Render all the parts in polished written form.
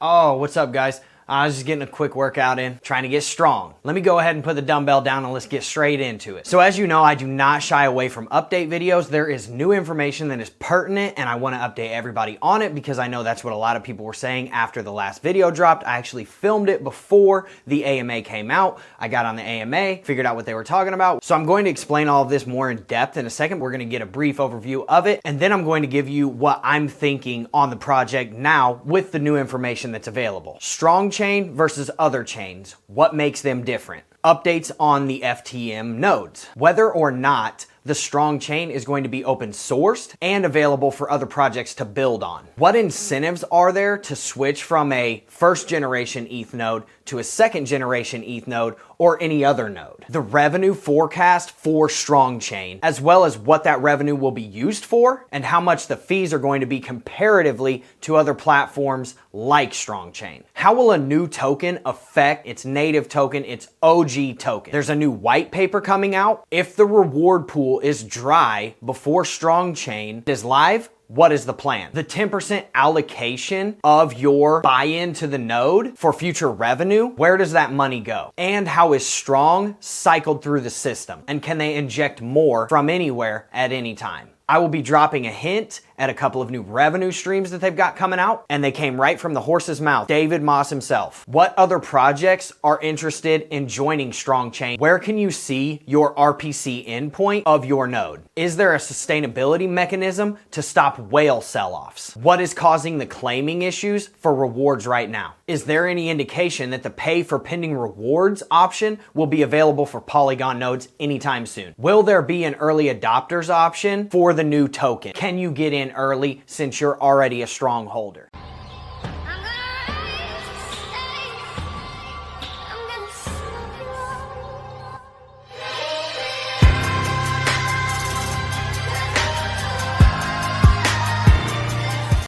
Oh, what's up, guys? I was just getting a quick workout in, trying to get strong. Let me go ahead and put the dumbbell down and let's get straight into it. So as you know, I do not shy away from update videos. There is new information that is pertinent and I want to update everybody on it because I know that's what a lot of people were saying after the last video dropped. I actually filmed it before the AMA came out. I got on the AMA, figured out what they were talking about. So I'm going to explain all of this more in depth in a second. We're going to get a brief overview of it and then I'm going to give you what I'm thinking on the project now with the new information that's available. Strong chain versus other chains. What makes them different? Updates on the FTM nodes. Whether or not the strong chain is going to be open sourced and available for other projects to build on. What incentives are there to switch from a first generation ETH node to a second generation ETH node or any other node? The revenue forecast for strong chain, as well as what that revenue will be used for and how much the fees are going to be comparatively to other platforms like strong chain. How will a new token affect its native token, its OG token? There's a new white paper coming out. If the reward pool is dry before strong chain is live, what is the plan? The 10% allocation of your buy-in to the node for future revenue, where does that money go? And how is strong cycled through the system? And can they inject more from anywhere at any time? I will be dropping a hint at a couple of new revenue streams that they've got coming out, and they came right from the horse's mouth, David Moss himself. What other projects are interested in joining Strong Chain? Where can you see your RPC endpoint of your node? Is there a sustainability mechanism to stop whale sell-offs? What is causing the claiming issues for rewards right now? Is there any indication that the pay for pending rewards option will be available for Polygon nodes anytime soon? Will there be an early adopters option for the new token? Can you get in early since you're already a strong holder?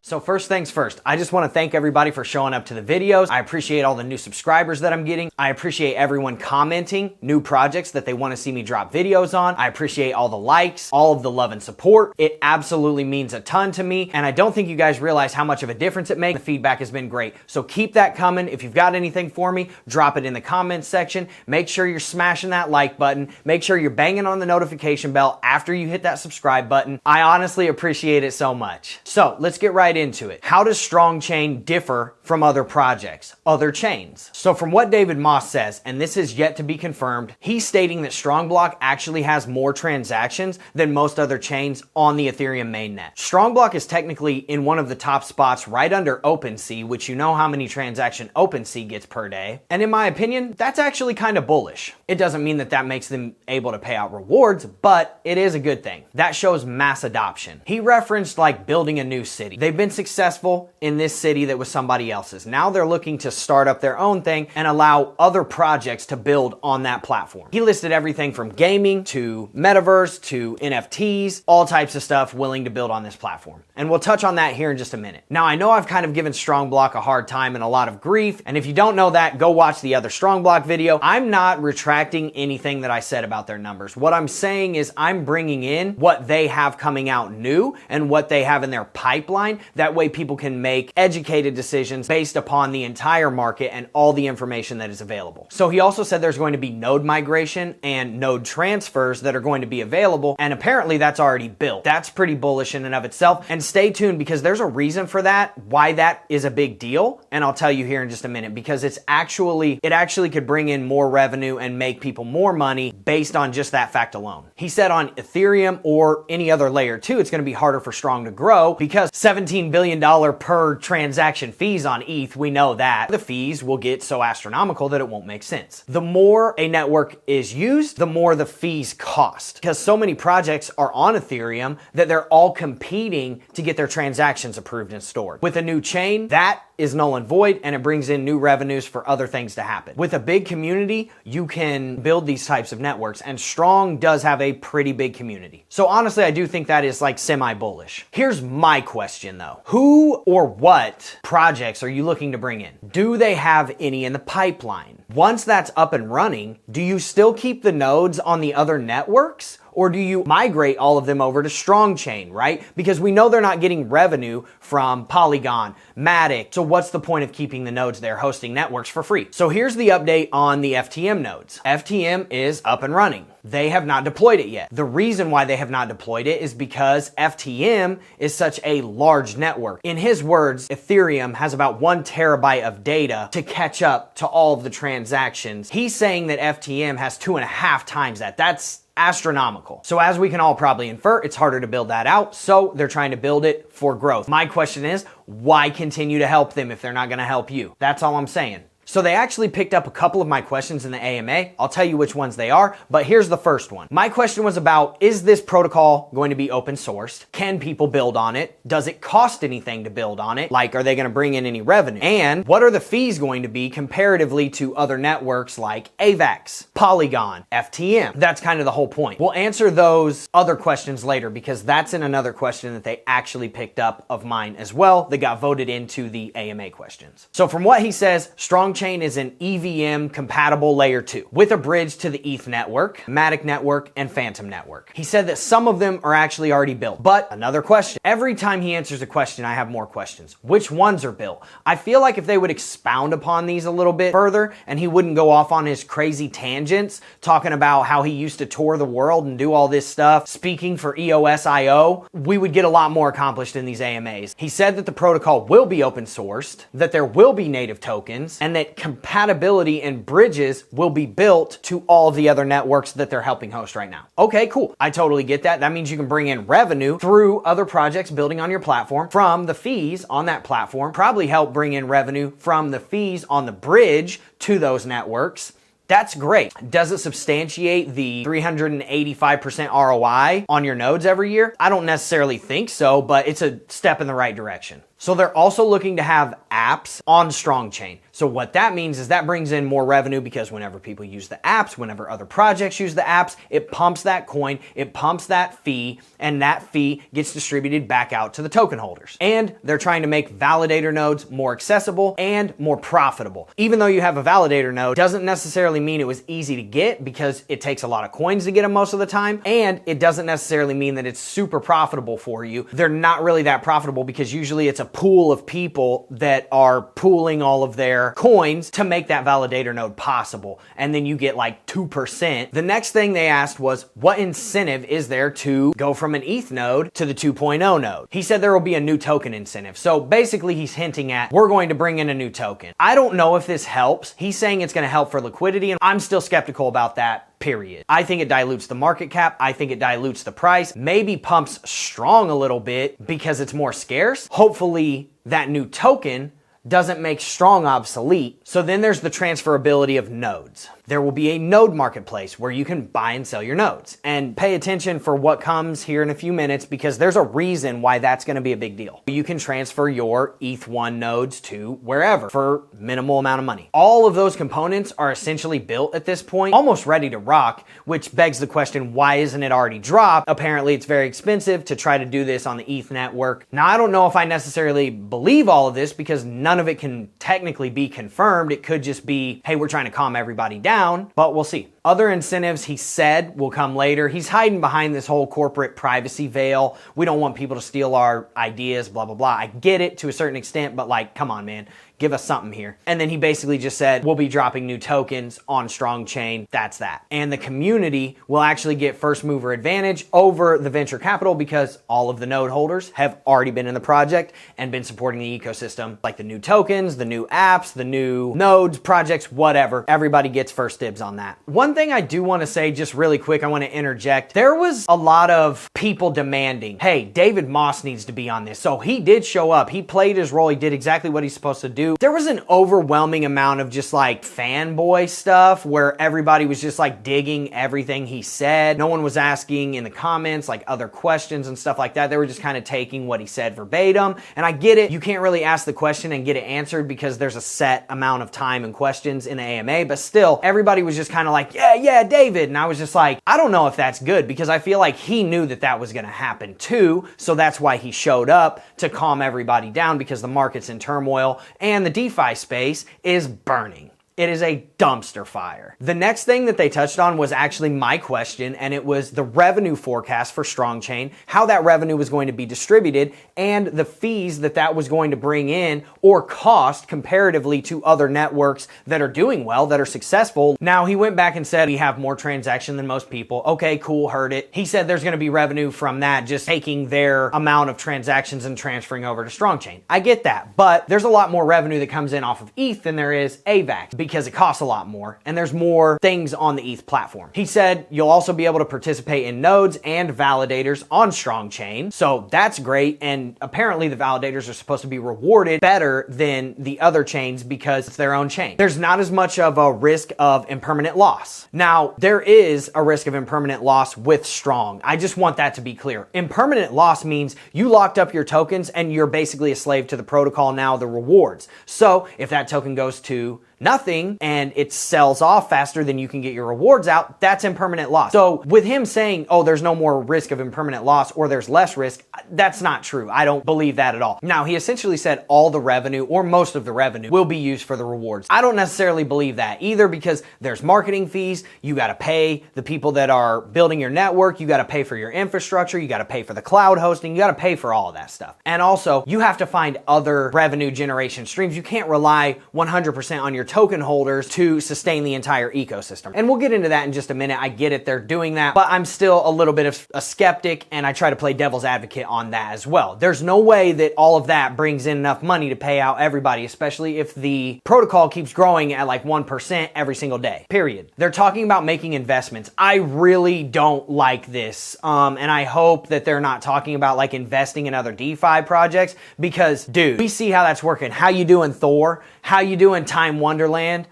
So first things first, I just want to thank everybody for showing up to the videos. I appreciate all the new subscribers that I'm getting. I appreciate everyone commenting new projects that they want to see me drop videos on. I appreciate all the likes, all of the love and support. It absolutely means a ton to me. And I don't think you guys realize how much of a difference it makes. The feedback has been great. So keep that coming. If you've got anything for me, drop it in the comments section. Make sure you're smashing that like button. Make sure you're banging on the notification bell after you hit that subscribe button. I honestly appreciate it so much. So let's get right into it. How does Strong Chain differ from other projects, other chains? So from what David Moss says, and this is yet to be confirmed, he's stating that Strongblock actually has more transactions than most other chains on the Ethereum mainnet. Strongblock is technically in one of the top spots right under OpenSea, which you know how many transactions OpenSea gets per day. And in my opinion, that's actually kind of bullish. It doesn't mean that that makes them able to pay out rewards, but it is a good thing. That shows mass adoption. He referenced like building a new city. They've been successful in this city that was somebody else's. Now they're looking to start up their own thing and allow other projects to build on that platform. He listed everything from gaming to metaverse to NFTs, all types of stuff willing to build on this platform. And we'll touch on that here in just a minute. Now I know I've kind of given Strongblock a hard time and a lot of grief. And if you don't know that, go watch the other Strongblock video. I'm not retracting anything that I said about their numbers. What I'm saying is I'm bringing in what they have coming out new and what they have in their pipeline. That way people can make educated decisions based upon the entire market and all the information that is available. So he also said there's going to be node migration and node transfers that are going to be available, and apparently that's already built. That's pretty bullish in and of itself, and stay tuned because there's a reason for that, why that is a big deal, and I'll tell you here in just a minute because it actually could bring in more revenue and make people more money based on just that fact alone. He said on Ethereum or any other layer 2, it's going to be harder for Strong to grow because $17 billion per transaction fees on ETH, we know that the fees will get so astronomical that it won't make sense. The more a network is used, the more the fees cost because so many projects are on Ethereum that they're all competing to get their transactions approved and stored. With a new chain, that is null and void and it brings in new revenues for other things to happen. With a big community, you can build these types of networks and Strong does have a pretty big community. So honestly, I do think that is like semi-bullish. Here's my question though. Who or what projects are you looking to bring in? Do they have any in the pipeline? Once that's up and running, do you still keep the nodes on the other networks? Or do you migrate all of them over to Strong Chain, right? Because we know they're not getting revenue from Polygon, Matic. So what's the point of keeping the nodes there hosting networks for free? So here's the update on the FTM nodes. FTM is up and running. They have not deployed it yet. The reason why they have not deployed it is because FTM is such a large network. In his words, Ethereum has about 1 terabyte of data to catch up to all of the transactions. He's saying that FTM has 2.5 times that. That's astronomical. So as we can all probably infer, it's harder to build that out. So they're trying to build it for growth. My question is, why continue to help them if they're not going to help you? That's all I'm saying. So they actually picked up a couple of my questions in the AMA. I'll tell you which ones they are, but here's the first one. My question was about, is this protocol going to be open sourced? Can people build on it? Does it cost anything to build on it? Like, are they going to bring in any revenue? And what are the fees going to be comparatively to other networks like AVAX, Polygon, FTM? That's kind of the whole point. We'll answer those other questions later because that's in another question that they actually picked up of mine as well that got voted into the AMA questions. So from what he says, Strong Chain is an EVM compatible layer 2 with a bridge to the ETH network, Matic network, and Phantom network. He said that some of them are actually already built. But another question. Every time he answers a question, I have more questions. Which ones are built? I feel like if they would expound upon these a little bit further and he wouldn't go off on his crazy tangents talking about how he used to tour the world and do all this stuff, speaking for EOS.io, we would get a lot more accomplished in these AMAs. He said that the protocol will be open sourced, that there will be native tokens, and that compatibility and bridges will be built to all of the other networks that they're helping host right now. Okay, cool. I totally get that. That means you can bring in revenue through other projects building on your platform from the fees on that platform, probably help bring in revenue from the fees on the bridge to those networks. That's great. Does it substantiate the 385% ROI on your nodes every year? I don't necessarily think so, but it's a step in the right direction. So they're also looking to have apps on Strong Chain. So what that means is that brings in more revenue because whenever people use the apps, whenever other projects use the apps, it pumps that coin, it pumps that fee, and that fee gets distributed back out to the token holders. And they're trying to make validator nodes more accessible and more profitable. Even though you have a validator node, doesn't necessarily mean it was easy to get because it takes a lot of coins to get them most of the time, and it doesn't necessarily mean that it's super profitable for you. They're not really that profitable because usually it's a pool of people that are pooling all of their coins to make that validator node possible. And then you get like 2%. The next thing they asked was, what incentive is there to go from an ETH node to the 2.0 node? He said there will be a new token incentive. So basically he's hinting at, we're going to bring in a new token. I don't know if this helps. He's saying it's going to help for liquidity, and I'm still skeptical about that. Period. I think it dilutes the market cap. I think it dilutes the price. Maybe pumps Strong a little bit because it's more scarce. Hopefully that new token doesn't make Strong obsolete. So then there's the transferability of nodes. There will be a node marketplace where you can buy and sell your nodes. And pay attention for what comes here in a few minutes because there's a reason why that's going to be a big deal. You can transfer your ETH1 nodes to wherever for minimal amount of money. All of those components are essentially built at this point, almost ready to rock, which begs the question, why isn't it already dropped? Apparently it's very expensive to try to do this on the ETH network. Now, I don't know if I necessarily believe all of this because none of it can technically be confirmed. It could just be, hey, we're trying to calm everybody down, but we'll see. Other incentives, he said, will come later. He's hiding behind this whole corporate privacy veil. We don't want people to steal our ideas, blah, blah, blah. I get it to a certain extent, but like, come on, man. Give us something here. And then he basically just said, we'll be dropping new tokens on Strong Chain. That's that. And the community will actually get first mover advantage over the venture capital because all of the node holders have already been in the project and been supporting the ecosystem, like the new tokens, the new apps, the new nodes, projects, whatever. Everybody gets first dibs on that. One thing I do want to say just really quick, I want to interject. There was a lot of people demanding, hey, David Moss needs to be on this. So he did show up. He played his role. He did exactly what he's supposed to do. There was an overwhelming amount of just like fanboy stuff where everybody was just like digging everything he said. No one was asking in the comments like other questions and stuff like that. They were just kind of taking what he said verbatim. And I get it. You can't really ask the question and get it answered because there's a set amount of time and questions in the AMA, but still everybody was just kind of like, yeah, David. And I was just like, I don't know if that's good because I feel like he knew that that was going to happen too. So that's why he showed up to calm everybody down because the market's in turmoil and the DeFi space is burning. It is a dumpster fire. The next thing that they touched on was actually my question, and it was the revenue forecast for StrongChain, how that revenue was going to be distributed, and the fees that that was going to bring in or cost comparatively to other networks that are doing well, that are successful. Now, he went back and said we have more transaction than most people. Okay, cool, heard it. He said there's going to be revenue from that, just taking their amount of transactions and transferring over to StrongChain. I get that, but there's a lot more revenue that comes in off of ETH than there is AVAX because it costs a lot more and there's more things on the ETH platform. He said you'll also be able to participate in nodes and validators on StrongChain. So that's great. And apparently the validators are supposed to be rewarded better than the other chains because it's their own chain. There's not as much of a risk of impermanent loss. Now, there is a risk of impermanent loss with Strong. I just want that to be clear. Impermanent loss means you locked up your tokens and you're basically a slave to the protocol now, the rewards. So if that token goes to nothing and it sells off faster than you can get your rewards out, that's impermanent loss. So with him saying, oh, there's no more risk of impermanent loss or there's less risk, that's not true. I don't believe that at all. Now, he essentially said all the revenue or most of the revenue will be used for the rewards. I don't necessarily believe that either because there's marketing fees. You got to pay the people that are building your network. You got to pay for your infrastructure. You got to pay for the cloud hosting. You got to pay for all of that stuff. And also you have to find other revenue generation streams. You can't rely 100% on your token holders to sustain the entire ecosystem. And we'll get into that in just a minute. I get it, they're doing that, but I'm still a little bit of a skeptic and I try to play devil's advocate on that as well. There's no way that all of that brings in enough money to pay out everybody, especially if the protocol keeps growing at like 1% every single day, period. They're talking about making investments. I really don't like this. And I hope that they're not talking about like investing in other DeFi projects because dude, we see how that's working. How you doing, Thor? How you doing, Time Wonderland?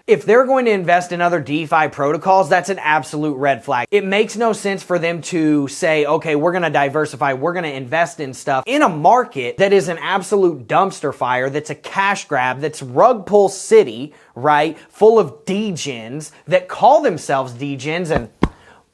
If they're going to invest in other DeFi protocols, that's an absolute red flag. It makes no sense for them to say, okay, we're going to diversify, we're going to invest in stuff in a market that is an absolute dumpster fire, that's a cash grab, that's rug pull city, right? Full of degens that call themselves degens and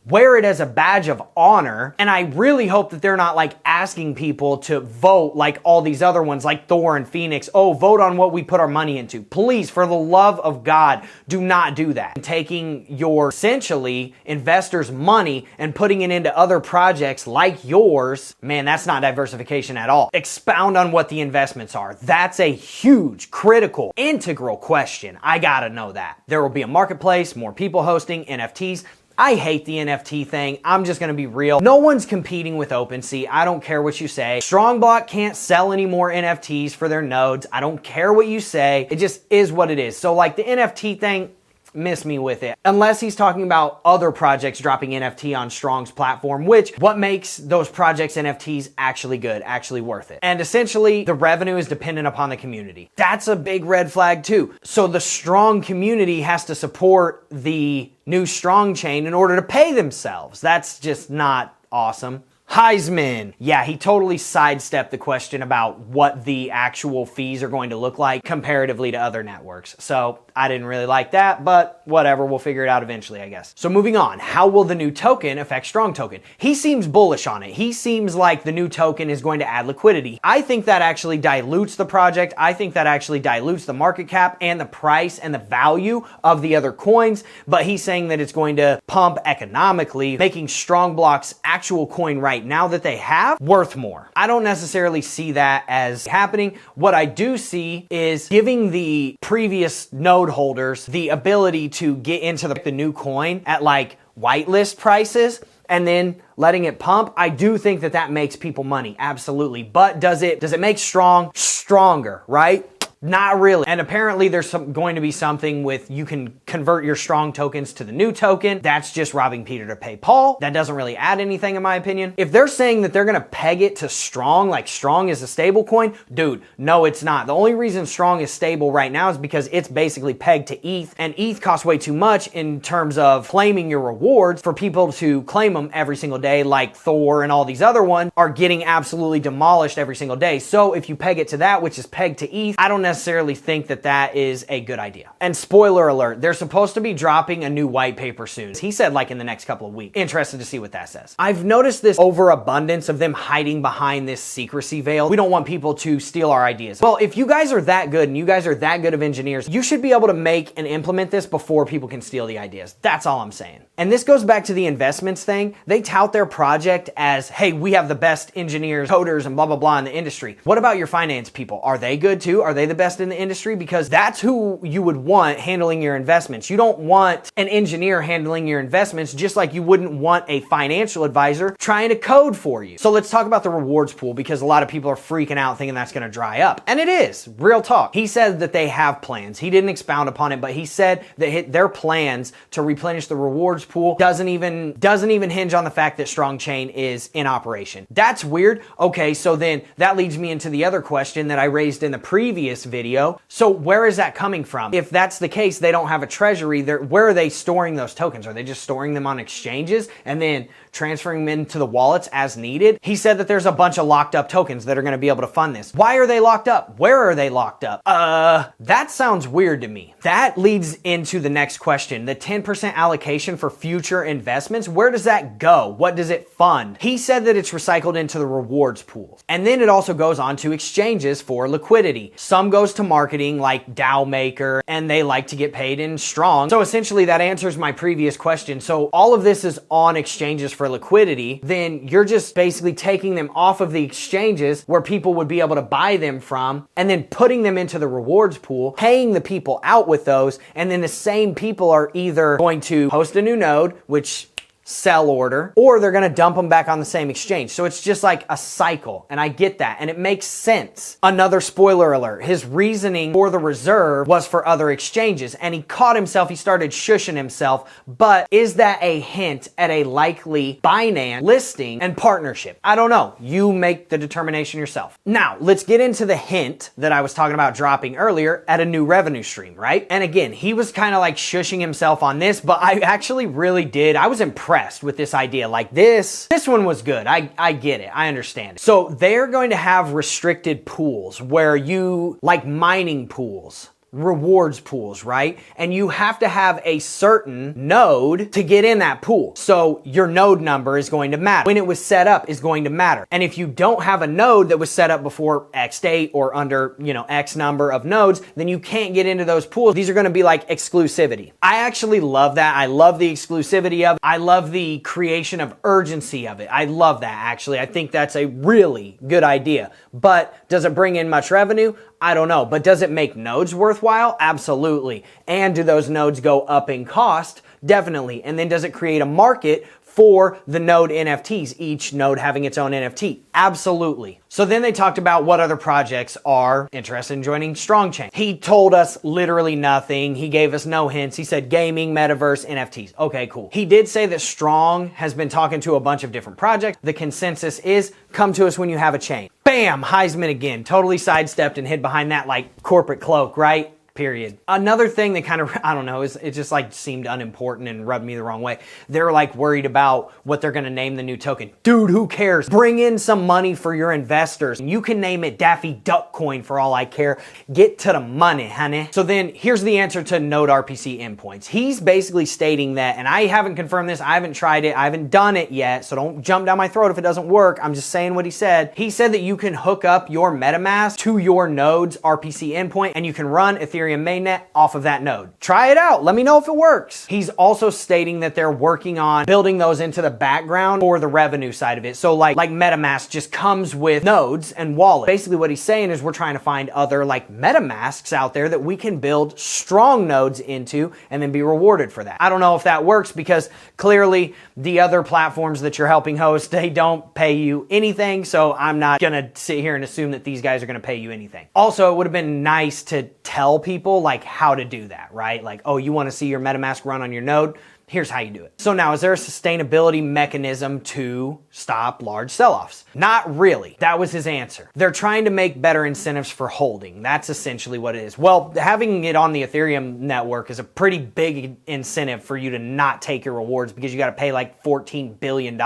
wear it as a badge of honor. And I really hope that they're not like asking people to vote like all these other ones like Thor and Phoenix. Oh, vote on what we put our money into. Please, for the love of God, do not do that. Taking your essentially investors' money and putting it into other projects like yours, man, that's not diversification at all. Expound on what the investments are. That's a huge, critical, integral question. I gotta know that. There will be a marketplace, more people hosting NFTs. I hate the NFT thing. I'm just gonna be real. No one's competing with OpenSea. I don't care what you say. Strongblock can't sell any more NFTs for their nodes. I don't care what you say. It just is what it is. So like the NFT thing, miss me with it. Unless he's talking about other projects dropping NFT on Strong's platform, which what makes those projects NFTs actually good, actually worth it. And essentially the revenue is dependent upon the community. That's a big red flag too. So the Strong community has to support the new Strong chain in order to pay themselves. That's just not awesome. Heisman. Yeah, he totally sidestepped the question about what the actual fees are going to look like comparatively to other networks. So I didn't really like that, but whatever, we'll figure it out eventually, I guess. So moving on, how will the new token affect Strong Token? He seems bullish on it. He seems like the new token is going to add liquidity. I think that actually dilutes the project. I think that actually dilutes the market cap and the price and the value of the other coins, but he's saying that it's going to pump economically, making Strongblock's actual coin right now that they have worth more. I don't necessarily see that as happening. What I do see is giving the previous node holders the ability to get into the new coin at like whitelist prices and then letting it pump. I do think that that makes people money, absolutely. But does it make Strong stronger, right? Not really. And apparently there's going to be something with you can convert your Strong tokens to the new token. That's just robbing Peter to pay Paul. That doesn't really add anything in my opinion. If they're saying that they're going to peg it to Strong, like Strong is a stable coin, dude, no, it's not. The only reason Strong is stable right now is because it's basically pegged to ETH, and ETH costs way too much in terms of claiming your rewards for people to claim them every single day, like Thor and all these other ones are getting absolutely demolished every single day. So if you peg it to that, which is pegged to ETH, I don't necessarily think that that is a good idea. And spoiler alert, there's supposed to be dropping a new white paper soon. He said like in the next couple of weeks. Interested to see what that says. I've noticed this overabundance of them hiding behind this secrecy veil. We don't want people to steal our ideas. Well, if you guys are that good and you guys are that good of engineers, you should be able to make and implement this before people can steal the ideas. That's all I'm saying. And this goes back to the investments thing. They tout their project as, hey, we have the best engineers, coders, and blah, blah, blah in the industry. What about your finance people? Are they good too? Are they the best in the industry? Because that's who you would want handling your investments. You don't want an engineer handling your investments, just like you wouldn't want a financial advisor trying to code for you. So let's talk about the rewards pool, because a lot of people are freaking out thinking that's going to dry up. And it is. Real talk. He said that they have plans. He didn't expound upon it, but he said that their plans to replenish the rewards pool doesn't even hinge on the fact that Strong Chain is in operation. That's weird. Okay, so then that leads me into the other question that I raised in the previous video. So where is that coming from? If that's the case, they don't have a treasury. Where are they storing those tokens? Are they just storing them on exchanges and then transferring them into the wallets as needed? He said that there's a bunch of locked up tokens that are going to be able to fund this. Why are they locked up? Where are they locked up? That sounds weird to me. That leads into the next question. The 10% allocation for future investments, where does that go? What does it fund? He said that it's recycled into the rewards pools. And then it also goes on to exchanges for liquidity. Some goes to marketing like DAO Maker, and they like to get paid in Strong. So essentially that answers my previous question. So all of this is on exchanges for liquidity, then you're just basically taking them off of the exchanges where people would be able to buy them from, and then putting them into the rewards pool, paying the people out with those, and then the same people are either going to host a new node, which sell order, or they're going to dump them back on the same exchange. So it's just like a cycle, and I get that, and it makes sense. Another spoiler alert, his reasoning for the reserve was for other exchanges, and he caught himself, he started shushing himself, but is that a hint at a likely Binance listing and partnership? I don't know. You make the determination yourself. Now, let's get into the hint that I was talking about dropping earlier at a new revenue stream, right? And again, he was kind of like shushing himself on this, but I actually really did. I was impressed with this idea. Like this one was good. I get it. I understand it. So they're going to have restricted pools where you, like mining pools, rewards pools, right? And you have to have a certain node to get in that pool. So your node number is going to matter. When it was set up is going to matter. And if you don't have a node that was set up before X date or under, X number of nodes, then you can't get into those pools. These are going to be like exclusivity. I actually love that. I love the exclusivity of it. I love the creation of urgency of it. I love that actually. I think that's a really good idea. But does it bring in much revenue? I don't know. But does it make nodes worthwhile? Absolutely. And do those nodes go up in cost? Definitely. And then does it create a market for the node NFTs, each node having its own NFT? Absolutely. So then they talked about what other projects are interested in joining Strong Chain. He told us literally nothing. He gave us no hints. He said gaming, metaverse, NFTs. Okay, cool. He did say that Strong has been talking to a bunch of different projects. The consensus is come to us when you have a chain. Bam, Heisman again. Totally sidestepped and hid behind that like corporate cloak, right? Period. Another thing that kind of, I don't know, is it just like seemed unimportant and rubbed me the wrong way. They're like worried about what they're going to name the new token. Dude, who cares? Bring in some money for your investors. You can name it Daffy Duck Coin for all I care. Get to the money, honey. So then here's the answer to Node RPC endpoints. He's basically stating that, and I haven't confirmed this, I haven't tried it, I haven't done it yet, so don't jump down my throat if it doesn't work. I'm just saying what he said. He said that you can hook up your MetaMask to your Node's RPC endpoint, and you can run Ethereum mainnet off of that node. Try it out. Let me know if it works. He's also stating that they're working on building those into the background for the revenue side of it. So like MetaMask just comes with nodes and wallets. Basically what he's saying is we're trying to find other like MetaMasks out there that we can build strong nodes into and then be rewarded for that. I don't know if that works because clearly the other platforms that you're helping host, they don't pay you anything. So I'm not gonna sit here and assume that these guys are gonna pay you anything. Also, it would have been nice to tell people like how to do that, right? Like, oh, you want to see your MetaMask run on your node? Here's how you do it. So now, is there a sustainability mechanism to stop large sell-offs? Not really. That was his answer. They're trying to make better incentives for holding. That's essentially what it is. Well, having it on the Ethereum network is a pretty big incentive for you to not take your rewards because you got to pay like $14 billion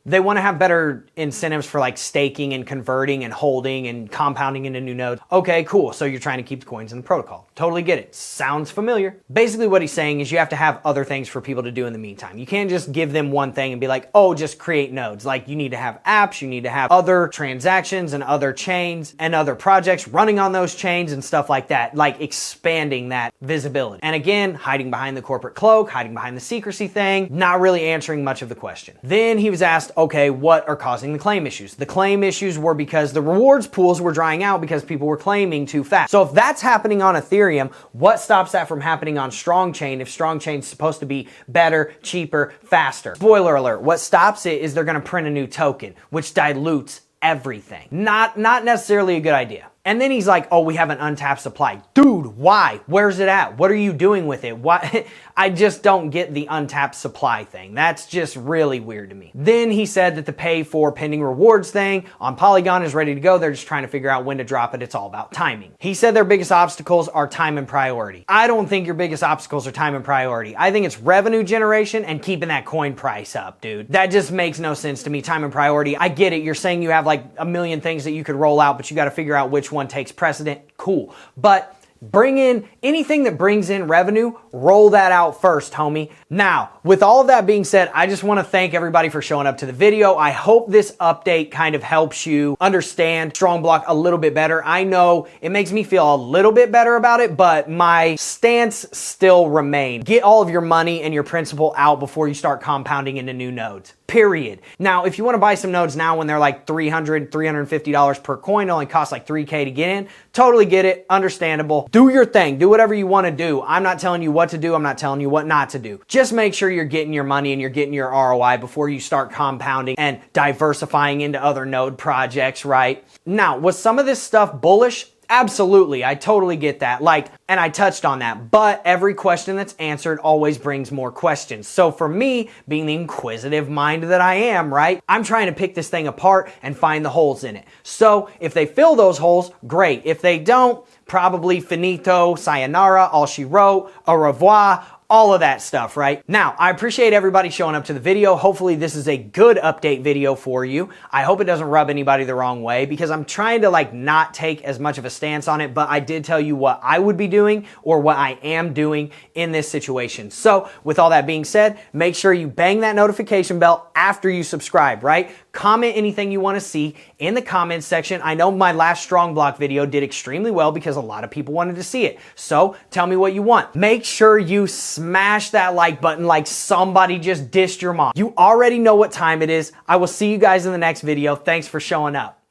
They want to have better incentives for like staking and converting and holding and compounding into new nodes. Okay, cool. So you're trying to keep the coins in the protocol. Totally get it. Sounds familiar. Basically what he's saying is you have to have other things for people to do in the meantime. You can't just give them one thing and be like, oh, just create nodes. Like you need to have apps, you need to have other transactions and other chains and other projects running on those chains and stuff like that, like expanding that visibility. And again, hiding behind the corporate cloak, hiding behind the secrecy thing, not really answering much of the question. Then he was asked, okay, what are causing the claim issues? The claim issues were because the rewards pools were drying out because people were claiming too fast. So if that's happening on Ethereum, what stops that from happening on Strongchain if Strongchain's supposed to be better, cheaper, faster? Spoiler alert, what stops it is they're gonna print a new token, which dilutes everything. Not necessarily a good idea. And then he's like, oh, we have an untapped supply. Dude, why? Where's it at? What are you doing with it? Why? I just don't get the untapped supply thing. That's just really weird to me. Then he said that the pay for pending rewards thing on Polygon is ready to go. They're just trying to figure out when to drop it. It's all about timing. He said their biggest obstacles are time and priority. I don't think your biggest obstacles are time and priority. I think it's revenue generation and keeping that coin price up, dude. That just makes no sense to me. Time and priority. I get it. You're saying you have like a million things that you could roll out, but you got to figure out which one takes precedent. Cool. But bring in anything that brings in revenue, roll that out first, homie. Now, with all of that being said, I just want to thank everybody for showing up to the video. I hope this update kind of helps you understand StrongBlock a little bit better. I know it makes me feel a little bit better about it, but my stance still remains. Get all of your money and your principal out before you start compounding into new nodes. Period. Now, if you want to buy some nodes now when they're like $300, $350 per coin, it only costs like $3K to get in, totally get it, understandable. Do your thing, do whatever you want to do. I'm not telling you what to do, I'm not telling you what not to do. Just make sure you're getting your money and you're getting your ROI before you start compounding and diversifying into other node projects, right? Now, was some of this stuff bullish? Absolutely, I totally get that. And I touched on that, but every question that's answered always brings more questions. So for me, being the inquisitive mind that I am, right, I'm trying to pick this thing apart and find the holes in it. So if they fill those holes, great. If they don't, probably finito, sayonara, all she wrote, au revoir, all of that stuff, right? Now, I appreciate everybody showing up to the video. Hopefully this is a good update video for you. I hope it doesn't rub anybody the wrong way because I'm trying to not take as much of a stance on it, but I did tell you what I would be doing or what I am doing in this situation. So with all that being said, make sure you bang that notification bell after you subscribe, right? Comment anything you want to see in the comments section. I know my last StrongBlock video did extremely well because a lot of people wanted to see it. So tell me what you want. Make sure you smash that like button like somebody just dissed your mom. You already know what time it is. I will see you guys in the next video. Thanks for showing up.